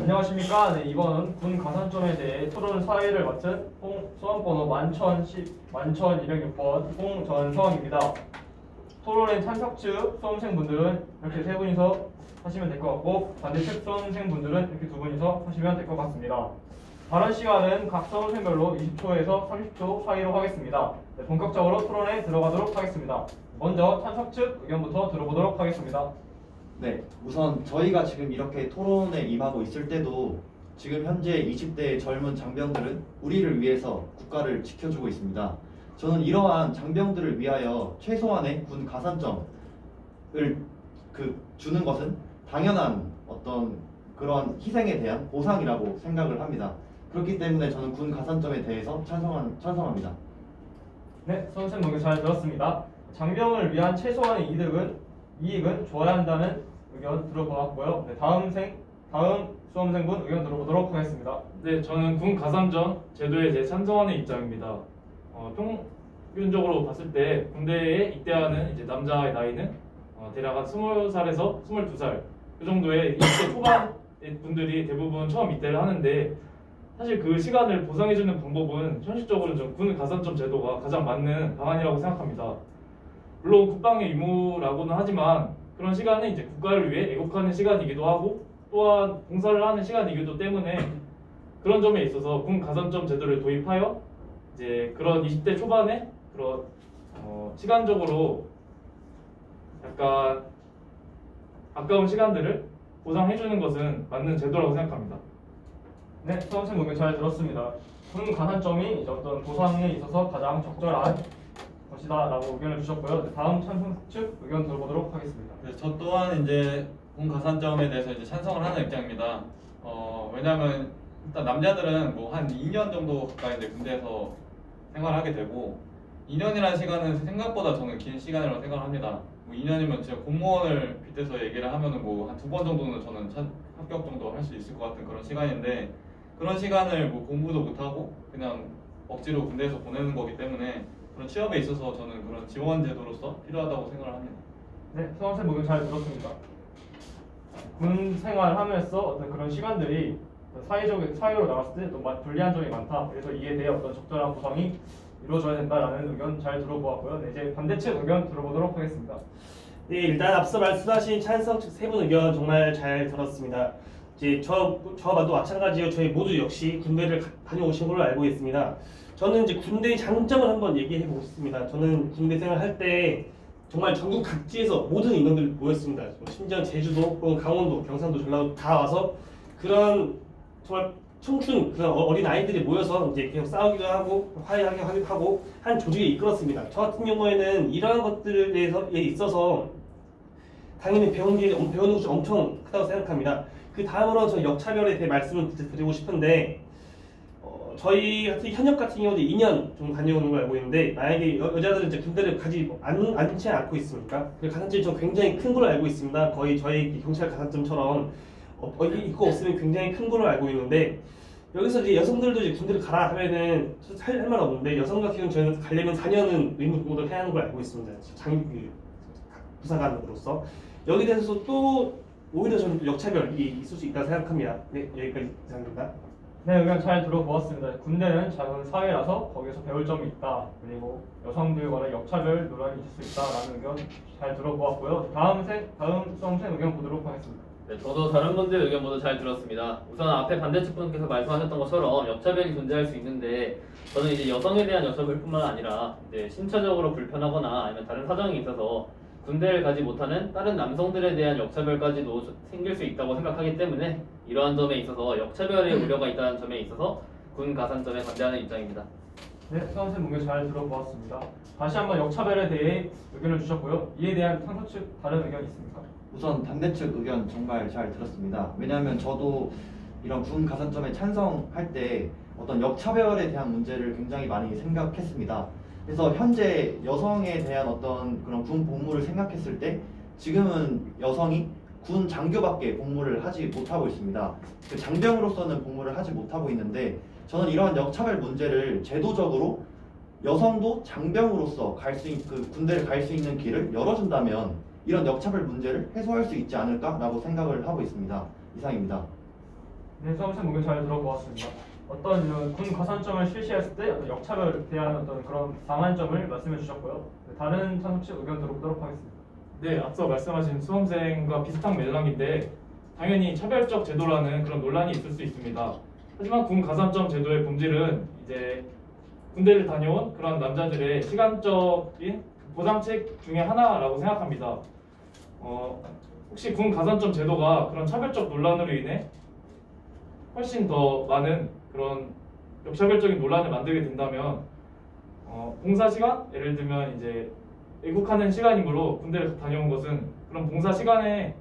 안녕하십니까. 네, 이번 군 가산점에 대해 토론 사회를 맡은 소환번호 11,206번 홍전성입니다. 토론의 참석 측 수험생분들은 이렇게 세 분이서 하시면 될 것 같고, 반대 측 수험생분들은 이렇게 두 분이서 하시면 될 것 같습니다. 발언 시간은 각 수험생별로 20초에서 30초 사이로 하겠습니다. 네, 본격적으로 토론에 들어가도록 하겠습니다. 먼저 참석 측 의견부터 들어보도록 하겠습니다. 네, 우선 저희가 지금 이렇게 토론에 임하고 있을 때도 지금 현재 20대의 젊은 장병들은 우리를 위해서 국가를 지켜주고 있습니다. 저는 이러한 장병들을 위하여 최소한의 군 가산점을 주는 것은 당연한 어떤 그런 희생에 대한 보상이라고 생각을 합니다. 그렇기 때문에 저는 군 가산점에 대해서 찬성합니다. 네, 선생님 의견 잘 들었습니다. 장병을 위한 최소한의 이익은 줘야 한다는 의견 들어보았고요. 네, 다음 수험생분 의견 들어보도록 하겠습니다. 네, 저는 군 가산점 제도에 대해 찬성하는 입장입니다. 평균적으로 봤을 때 군대에 입대하는 이제 남자의 나이는 대략 한 20살에서 22살 그 정도의 20대 초반의 분들이 대부분 처음 입대를 하는데, 사실 그 시간을 보상해주는 방법은 현실적으로는 좀 군 가산점 제도가 가장 맞는 방안이라고 생각합니다. 물론 국방의 의무라고는 하지만 그런 시간은 이제 국가를 위해 애국하는 시간이기도 하고 또한 봉사를 하는 시간이기도 때문에 그런 점에 있어서 군 가산점 제도를 도입하여 이제 그런 20대 초반에 그런 시간적으로 약간 아까운 시간들을 보상해주는 것은 맞는 제도라고 생각합니다. 네, 수험생 의견 잘 들었습니다. 군 가산점이 이제 어떤 보상에 있어서 가장 적절한 것이다라고 의견을 주셨고요. 네, 다음 찬성 측 의견 들어보도록 하겠습니다. 네, 저 또한 이제 군 가산점에 대해서 이제 찬성을 하는 입장입니다. 왜냐하면 일단 남자들은 뭐 한 2년 정도 가까이 이제 군대에서 생활하게 되고, 2년이라는 시간은 생각보다 저는 긴 시간이라고 생각합니다. 뭐 2년이면 진짜 공무원을 빗대서 얘기를 하면은 뭐 한 2번 정도는 저는 합격 정도 할 수 있을 것 같은 그런 시간인데, 그런 시간을 뭐 공부도 못하고 그냥 억지로 군대에서 보내는 거기 때문에 그런 취업에 있어서 저는 그런 지원 제도로서 필요하다고 생각을 합니다. 네, 수험생 의견 잘 들었습니다. 군 생활하면서 어떤 그런 시간들이 사회로 나갔을 때 또 불리한 점이 많다. 그래서 이에 대해 어떤 적절한 보상이 이루어져야 된다라는 의견 잘 들어보았고요. 네, 이제 반대측 의견 들어보도록 하겠습니다. 네, 일단 앞서 말씀하신 찬성 측 세 분 의견 정말 잘 들었습니다. 이제 저와도 마찬가지요. 저희 모두 역시 군대를 다녀오신 걸로 알고 있습니다. 저는 이제 군대의 장점을 한번 얘기해 보고 싶습니다. 저는 군대 생활할 때 정말 전국 각지에서 모든 인원들이 모였습니다. 심지어 제주도, 혹은 강원도, 경상도, 전라도 다 와서 그런 정말 청춘 그런 어린 아이들이 모여서 이제 계속 싸우기도 하고 화해하기도 하고 한 조직을 이끌었습니다. 저 같은 경우에는 이러한 것들에 있어서 당연히 배우는 것이 엄청 크다고 생각합니다. 그 다음으로 저 역차별에 대해 말씀을 드리고 싶은데, 저희 같은 현역 같은 경우도 2년 정도 다녀오는 걸 알고 있는데, 만약에 여자들은 이제 군대를 가지 않지 않고 있습니까? 그 가산점이 저 굉장히 큰 걸로 알고 있습니다. 거의 저희 경찰 가산점처럼 있고 없으면 굉장히 큰 걸로 알고 있는데, 여기서 이제 여성들도 이제 군대를 가라 하면은 할 말 없는데, 여성 같은 경우는 저희는 가려면 4년은 의무 복무를 해야 하는 걸 알고 있습니다. 부사관으로서 여기 대해서 또 오히려 저는 역차별이 있을 수 있다고 생각합니다. 네, 여기까지 이상입니다. 네, 의견 잘 들어보았습니다. 군대는 작은 사회라서 거기서 배울 점이 있다. 그리고 여성들과의 역차별 논란이 있을 수 있다라는 의견 잘 들어보았고요. 다음 수험생 의견 보도록 하겠습니다. 네, 저도 다른 분들 의견 모두 잘 들었습니다. 우선 앞에 반대측 분께서 말씀하셨던 것처럼 역차별이 존재할 수 있는데, 저는 이제 여성에 대한 역차별뿐만 아니라 이제 신체적으로 불편하거나 아니면 다른 사정이 있어서 군대를 가지 못하는 다른 남성들에 대한 역차별까지도 생길 수 있다고 생각하기 때문에, 이러한 점에 있어서 역차별의 우려가 있다는 점에 있어서 군 가산점에 반대하는 입장입니다. 네, 수험생 의견 잘 들어보았습니다. 다시 한번 역차별에 대해 의견을 주셨고요. 이에 대한 상소 측 다른 의견 있습니까? 우선 반대측 의견 정말 잘 들었습니다. 왜냐하면 저도 이런 군 가산점에 찬성할 때 어떤 역차별에 대한 문제를 굉장히 많이 생각했습니다. 그래서 현재 여성에 대한 어떤 그런 군 복무를 생각했을 때 지금은 여성이 군 장교밖에 복무를 하지 못하고 있습니다. 그 장병으로서는 복무를 하지 못하고 있는데, 저는 이러한 역차별 문제를 제도적으로 여성도 장병으로서 군대를 갈 수 있는 길을 열어준다면 이런 역차별 문제를 해소할 수 있지 않을까라고 생각을 하고 있습니다. 이상입니다. 네, 수험생 의견 잘 들어보았습니다. 어떤 이런 군 가산점을 실시했을 때 어떤 역차별에 대한 어떤 그런 방안점을 말씀해 주셨고요. 네, 다른 찬석 씨 의견 들어보도록 하겠습니다. 네, 앞서 말씀하신 수험생과 비슷한 맥락인데 당연히 차별적 제도라는 그런 논란이 있을 수 있습니다. 하지만 군 가산점 제도의 본질은 이제 군대를 다녀온 그런 남자들의 시간적인 보상책 중에 하나라고 생각합니다. 혹시 군 가산점 제도가 그런 차별적 논란으로 인해 훨씬 더 많은 그런 역차별적인 논란을 만들게 된다면 봉사 시간? 예를 들면 이제 애국하는 시간이므로 군대를 다녀온 것은 그런 봉사 시간에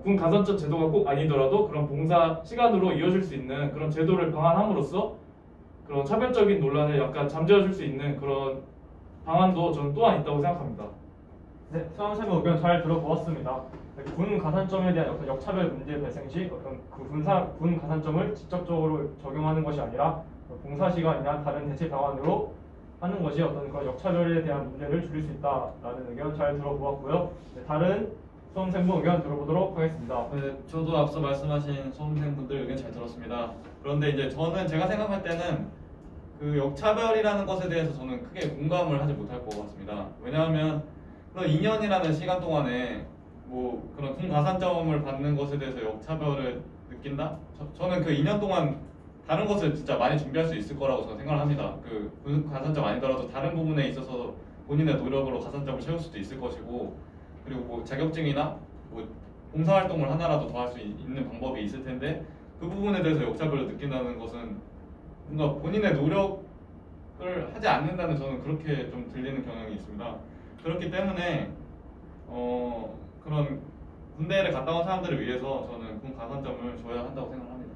군 가산점 제도가 꼭 아니더라도 그런 봉사 시간으로 이어질 수 있는 그런 제도를 방안함으로써 그런 차별적인 논란을 약간 잠재워줄 수 있는 그런 방안도 저는 또한 있다고 생각합니다. 네, 수험생 의견 잘 들어보았습니다. 군 가산점에 대한 어떤 역차별 문제 발생 시 어떤 군 가산점을 직접적으로 적용하는 것이 아니라 봉사 시간이나 다른 대체 방안으로 하는 것이 어떤 그런 역차별에 대한 문제를 줄일 수 있다라는 의견 잘 들어보았고요. 네, 다른 수험생분 의견 들어보도록 하겠습니다. 네, 저도 앞서 말씀하신 수험생분들 의견 잘 들었습니다. 그런데 이제 제가 생각할 때는 그 역차별이라는 것에 대해서 저는 크게 공감을 하지 못할 것 같습니다. 왜냐하면 그런 2년이라는 시간 동안에 뭐 그런 군 가산점을 받는 것에 대해서 역차별을 느낀다? 저는 그 2년 동안 다른 것을 진짜 많이 준비할 수 있을 거라고 저는 생각을 합니다. 그 군 가산점 아니더라도 다른 부분에 있어서 본인의 노력으로 가산점을 채울 수도 있을 것이고, 그리고 뭐 자격증이나 뭐 봉사활동을 하나라도 더 할 수 있는 방법이 있을 텐데 그 부분에 대해서 역차별을 느낀다는 것은 뭔가 본인의 노력을 하지 않는다는 저는 그렇게 좀 들리는 경향이 있습니다. 그렇기 때문에 그런 군대를 갔다 온 사람들을 위해서 저는 군 가산점을 줘야 한다고 생각합니다.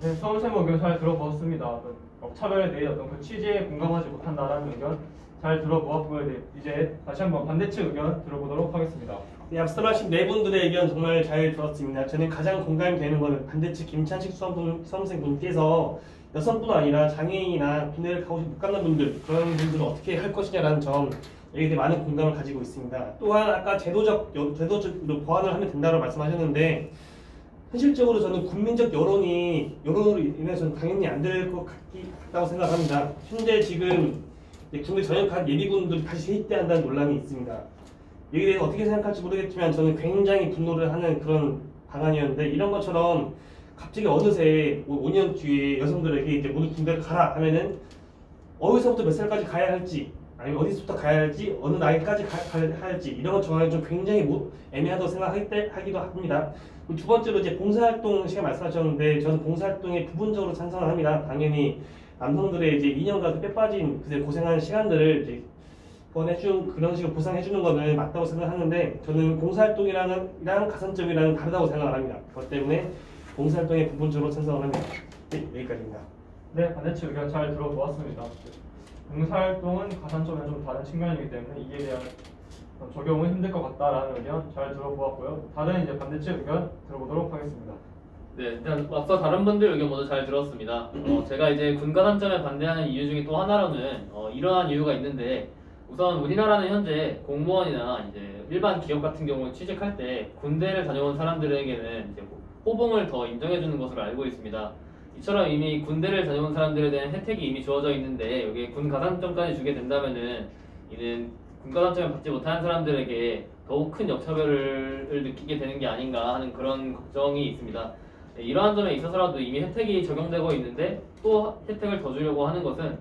네, 수험생 의견 잘 들어보았습니다. 역차별에 대해 어떤 그 취지에 공감하지 못한다라는 의견 잘 들어보았고요. 네, 이제 다시 한번 반대측 의견 들어보도록 하겠습니다. 네, 앞서 말씀 네 분들의 의견 정말 잘 들었습니다. 저는 가장 공감이 되는 것은 반대측 김찬식 수험생분께서 여성뿐 아니라 장애인이나 군대를 가고 못 가는 분들, 그런 분들은 어떻게 할 것이냐라는 점, 여기에 대해 많은 공감을 가지고 있습니다. 또한 아까 제도적으로 보완을 하면 된다고 말씀하셨는데, 현실적으로 저는 국민적 여론으로 인해서는 당연히 안 될 것 같다고 생각합니다. 현재 지금 군대 전역한 예비군들이 다시 세입대한다는 논란이 있습니다. 여기에 대해서 어떻게 생각할지 모르겠지만 저는 굉장히 분노를 하는 그런 방안이었는데, 이런 것처럼 갑자기 어느새 5년 뒤에 여성들에게 이제 모두 군대를 가라 하면은 어디서부터 몇 살까지 가야 할지, 아니면 어디서부터 가야 할지, 어느 나이까지 가야 할지, 이런 것 정하기 좀 굉장히 애매하다고 생각하기도 합니다. 두 번째로 이제 봉사활동 시간 말씀하셨는데, 저는 봉사활동에 부분적으로 찬성을 합니다. 당연히 남성들의 이제 2년간 빼빠진 고생하는 시간들을 이제 그런 식으로 보상해주는 거는 맞다고 생각하는데, 저는 봉사활동이랑 가산점이랑 다르다고 생각을 합니다. 그것 때문에 봉사활동에 부분적으로 찬성을 합니다. 네, 여기까지입니다. 네, 반대측 의견 잘 들어보았습니다. 봉사활동은 가산점에 좀 다른 측면이기 때문에 이에 대한 적용은 힘들 것 같다라는 의견 잘 들어보았고요. 다른 이제 반대측 의견 들어보도록 하겠습니다. 네, 일단 앞서 다른 분들 의견 모두 잘 들었습니다. 제가 이제 군 가산점에 반대하는 이유 중에 또 하나로는 이러한 이유가 있는데, 우선 우리나라는 현재 공무원이나 이제 일반 기업 같은 경우 취직할 때 군대를 다녀온 사람들에게는 이제 호봉을 더 인정해주는 것으로 알고 있습니다. 이처럼 이미 군대를 다녀온 사람들에 대한 혜택이 이미 주어져 있는데 여기에 군 가산점까지 주게 된다면은 이는 군 가산점을 받지 못하는 사람들에게 더욱 큰 역차별을 느끼게 되는 게 아닌가 하는 그런 걱정이 있습니다. 네, 이러한 점에 있어서라도 이미 혜택이 적용되고 있는데 또 혜택을 더 주려고 하는 것은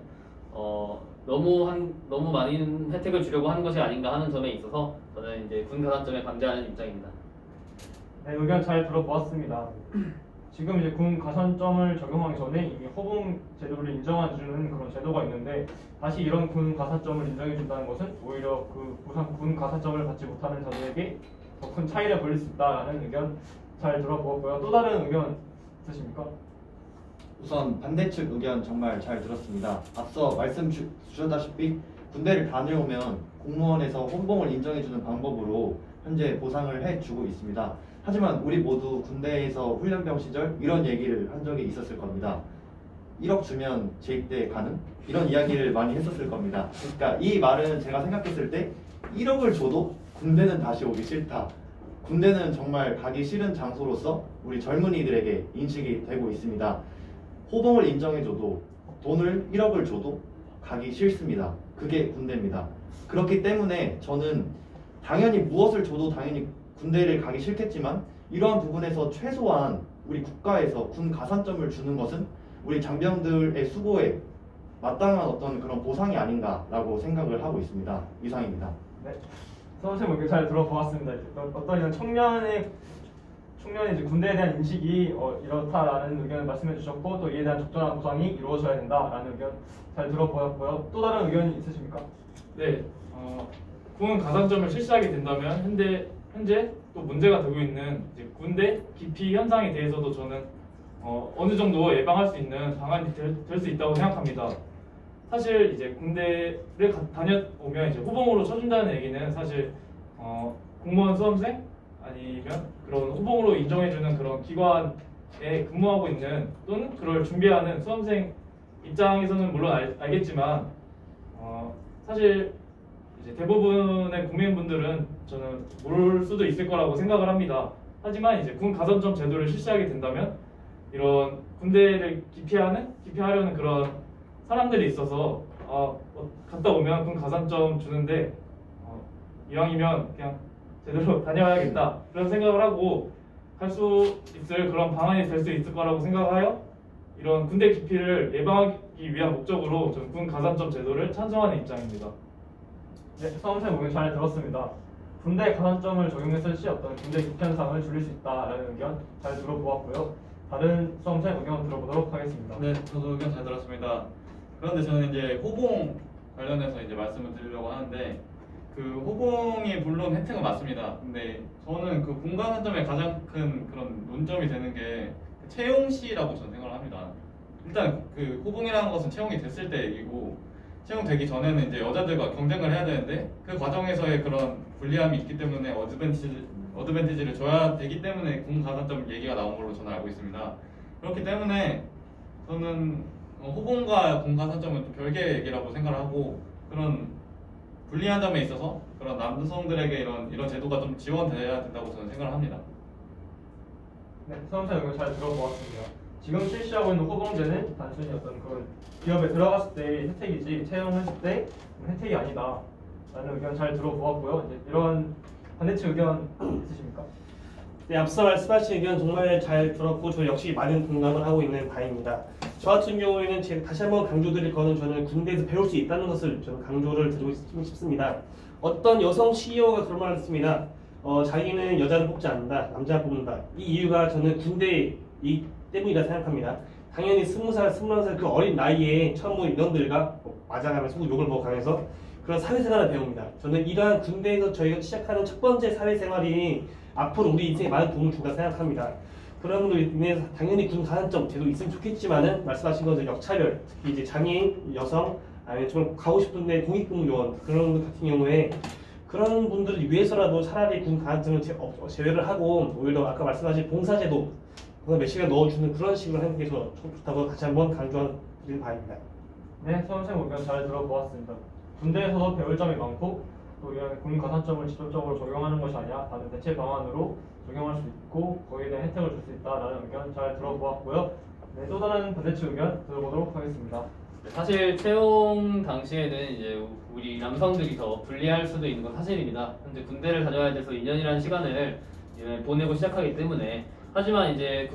너무 많은 혜택을 주려고 하는 것이 아닌가 하는 점에 있어서 저는 이제 군 가산점에 반대하는 입장입니다. 네, 의견 잘 들어보았습니다. 지금 이제 군 가산점을 적용하기 전에 이미 호봉 제도를 인정해주는 그런 제도가 있는데, 다시 이런 군 가산점을 인정해준다는 것은 오히려 군 가산점을 받지 못하는 자들에게 더 큰 차이를 벌릴 수 있다라는 의견 잘 들어보았고요. 또 다른 의견 있으십니까? 우선 반대측 의견 정말 잘 들었습니다. 앞서 말씀 주셨다시피 군대를 다녀오면 공무원에서 혼봉을 인정해주는 방법으로 현재 보상을 해주고 있습니다. 하지만 우리 모두 군대에서 훈련병 시절 이런 얘기를 한 적이 있었을 겁니다. 1억 주면 재입대 가능? 이런 이야기를 많이 했었을 겁니다. 그러니까 이 말은 제가 생각했을 때 1억을 줘도 군대는 다시 오기 싫다. 군대는 정말 가기 싫은 장소로서 우리 젊은이들에게 인식이 되고 있습니다. 호봉을 인정해줘도 돈을 1억을 줘도 가기 싫습니다. 그게 군대입니다. 그렇기 때문에 저는 당연히 무엇을 줘도 당연히 군대를 가기 싫겠지만 이러한 부분에서 최소한 우리 국가에서 군 가산점을 주는 것은 우리 장병들의 수고에 마땅한 어떤 그런 보상이 아닌가라고 생각을 하고 있습니다. 이상입니다. 네. 선생님 의견 잘 들어보았습니다. 이제 어떤 이런 청년의 이제 군대에 대한 인식이 이렇다라는 의견을 말씀해 주셨고 또 이에 대한 적절한 보상이 이루어져야 된다라는 의견 잘 들어보았고요. 또 다른 의견이 있으십니까? 네, 군 가산점을 실시하게 된다면 현재 또 문제가 되고 있는 이제 군대 기피 현상에 대해서도 저는 어느 정도 예방할 수 있는 방안이 될 수 있다고 생각합니다. 사실 이제 군대를 다녀오면 이제 호봉으로 쳐준다는 얘기는 사실 공무원 수험생 아니면 그런 호봉으로 인정해주는 그런 기관에 근무하고 있는 또는 그걸 준비하는 수험생 입장에서는 물론 알겠지만 사실 이제 대부분의 국민분들은 저는 모를 수도 있을 거라고 생각을 합니다. 하지만 이제 군 가산점 제도를 실시하게 된다면 이런 군대를 기피하려는 그런 사람들이 있어서 갔다 오면 군 가산점 주는데 이왕이면 그냥 제대로 다녀와야겠다 그런 생각을 하고 갈 수 있을 그런 방안이 될 수 있을 거라고 생각하여 이런 군대 기피를 예방하기 위한 목적으로 저는 군 가산점 제도를 찬성하는 입장입니다. 네, 수험생 의견 잘 들었습니다. 군대 가산점을 적용했을 시 어떤 군대 기피 현상을 줄일 수 있다라는 의견 잘 들어보았고요. 다른 수험생 의견 들어보도록 하겠습니다. 네, 저도 의견 잘 들었습니다. 그런데 저는 이제 호봉 관련해서 이제 말씀을 드리려고 하는데 그 호봉이 물론 혜택은 맞습니다. 근데 저는 그 군가산점의 가장 큰 그런 논점이 되는 게 채용시라고 저는 생각을 합니다. 일단 그 호봉이라는 것은 채용이 됐을 때 얘기고 채용되기 전에는 이제 여자들과 경쟁을 해야 되는데 그 과정에서의 그런 불리함이 있기 때문에 어드밴티지를 줘야 되기 때문에 군 가산점 얘기가 나온 걸로 저는 알고 있습니다. 그렇기 때문에 저는 호봉과 군 가산점은 또 별개의 얘기라고 생각을 하고 그런 불리한 점에 있어서 그런 남성들에게 이런 제도가 좀 지원돼야 된다고 저는 생각을 합니다. 네, 수험생 의견 잘 들어보았습니다. 지금 실시하고 있는 호봉제는 단순히 어떤 그런 기업에 들어갔을 때 혜택이지 채용했을 때 혜택이 아니다 라는 의견 잘 들어보았고요. 이제 이런 반대측 의견 있으십니까? 네, 앞서 말씀하신 의견 정말 잘 들었고 저 역시 많은 공감을 하고 있는 바입니다. 저 같은 경우에는 제가 다시 한번 강조드릴 거는 저는 군대에서 배울 수 있다는 것을 저는 강조를 드리고 싶습니다. 어떤 여성 CEO가 그런 말을 했습니다. 자기는 여자를 뽑지 않는다, 남자를 뽑는다. 이 이유가 저는 군대이기 때문이라 생각합니다. 당연히 20살, 21살 그 어린 나이에 처음 인원들과 맞아가면서 욕을 먹어가면서 그런 사회생활을 배웁니다. 저는 이러한 군대에서 저희가 시작하는 첫 번째 사회생활이 앞으로 우리 인생에 많은 도움을 준다 생각합니다. 그럼으로 인해서 당연히 군 가산점 제도 있으면 좋겠지만은 말씀하신 것처럼 역차별, 특히 이제 장애인, 여성, 아니면 좀 가고 싶은데 공익근무 요원 그런 분 같은 경우에 그런 분들을 위해서라도 차라리 군 가산점을 제외를 하고 오히려 아까 말씀하신 봉사제도 몇 시간 넣어주는 그런 식으로 하는 게 좋다고 다시 한번 강조드리는 바입니다. 네, 수험생 의견 잘 들어보았습니다. 군대에서도 배울 점이 많고 또 이런 군 가산점을 직접적으로 적용하는 것이 아니라 다른 대체 방안으로 적용할 수 있고 거기에 대한 혜택을 줄 수 있다라는 의견 잘 들어보았고요. 네, 또 다른 반대측 의견 들어보도록 하겠습니다. 사실 채용 당시에는 이제 우리 남성들이 더 불리할 수도 있는 건 사실입니다. 현재 군대를 다녀야 돼서 2년이라는 시간을 이제 보내고 시작하기 때문에 하지만 이제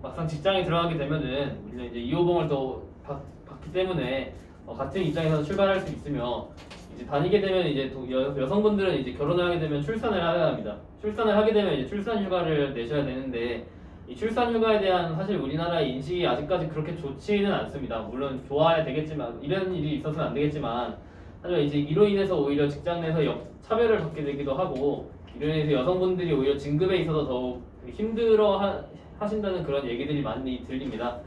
막상 직장에 들어가게 되면은 우리는 이제 이호봉을 또 받기 때문에 같은 입장에서 출발할 수 있으며 이제 다니게 되면 이제 여성분들은 이제 결혼을 하게 되면 출산을 해야 합니다. 출산을 하게 되면 이제 출산 휴가를 내셔야 되는데 이 출산 휴가에 대한 사실 우리나라의 인식이 아직까지 그렇게 좋지는 않습니다. 물론 좋아야 되겠지만 이런 일이 있어서는 안 되겠지만 하지만 이제 이로 인해서 오히려 직장 내에서 차별을 받게 되기도 하고 이로 인해서 여성분들이 오히려 진급에 있어서 더욱 힘들어 하신다는 그런 얘기들이 많이 들립니다.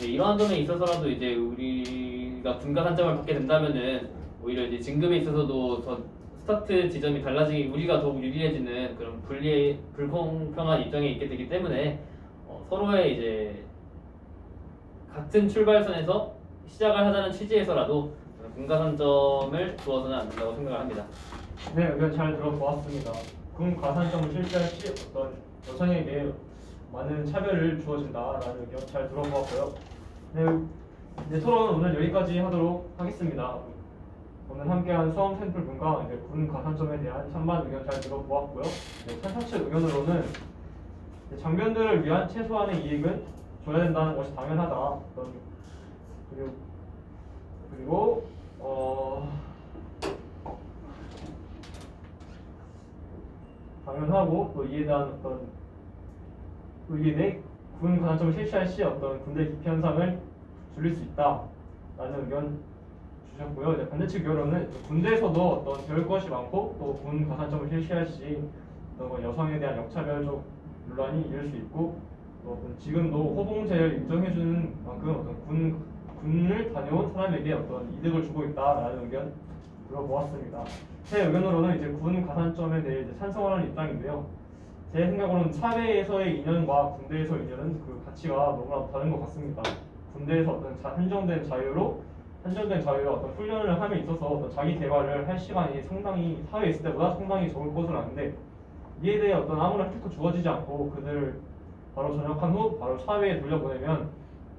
이러한 점에 있어서라도 이제 우리가 군가산점을 받게 된다면은 오히려 이제 진급에 있어서도 더 스타트 지점이 달라지기 우리가 더욱 유리해지는 그런 불공평한 입장에 있게 되기 때문에 서로의 이제 같은 출발선에서 시작을 하자는 취지에서라도 군가산점을 두어서는 안 된다고 생각을 합니다. 네, 의견 잘 들어보았습니다. 군 가산점을 실시할 시 어떤 여성에게 많은 차별을 주어진다라는 의견 잘 들어보았고요. 네, 네, 토론 오늘 여기까지 하도록 하겠습니다. 오늘 함께한 수험 샘플분과 이제 군 가산점에 대한 찬반 의견 잘 들어보았고요. 네, 찬성 측 의견으로는 장병들을 위한 최소한의 이익은 줘야 된다는 것이 당연하다. 어떤 그리고 당연하고 또 이에 대한 어떤 또 이에 대해 군 가산점을 실시할 시 어떤 군대 기피 현상을 줄일 수 있다라는 의견 주셨고요. 이제 반대측 의견으로는 군대에서도 어떤 배울 것이 많고 또 군 가산점을 실시할 시 어떤 여성에 대한 역차별적 논란이 이을 수 있고 또 어떤 지금도 호봉제를 인정해주는 만큼 어떤 군을 다녀온 사람에게 어떤 이득을 주고 있다라는 의견 들어보았습니다. 제 의견으로는 이제 군 가산점에 대해 이제 찬성하는 입장인데요. 제 생각으로는 사회에서의 인연과 군대에서의 인연은 그 가치가 너무나 다른 것 같습니다. 군대에서 어떤 한정된 자유와 어떤 훈련을 함에 있어서 어떤 자기 개발을 할 시간이 상당히 사회에 있을 때보다 상당히 적을 것으로 아는데 이에 대해 어떤 아무런 혜택도 주어지지 않고 그들을 바로 전역한 후 바로 사회에 돌려보내면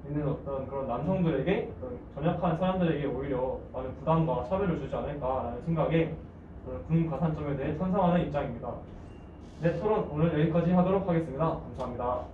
있는 어떤 그런 남성들에게 어떤 전역한 사람들에게 오히려 많은 부담과 차별을 주지 않을까라는 생각에 군 가산점에 대해 찬성하는 입장입니다. 네, 토론 오늘 여기까지 하도록 하겠습니다. 감사합니다.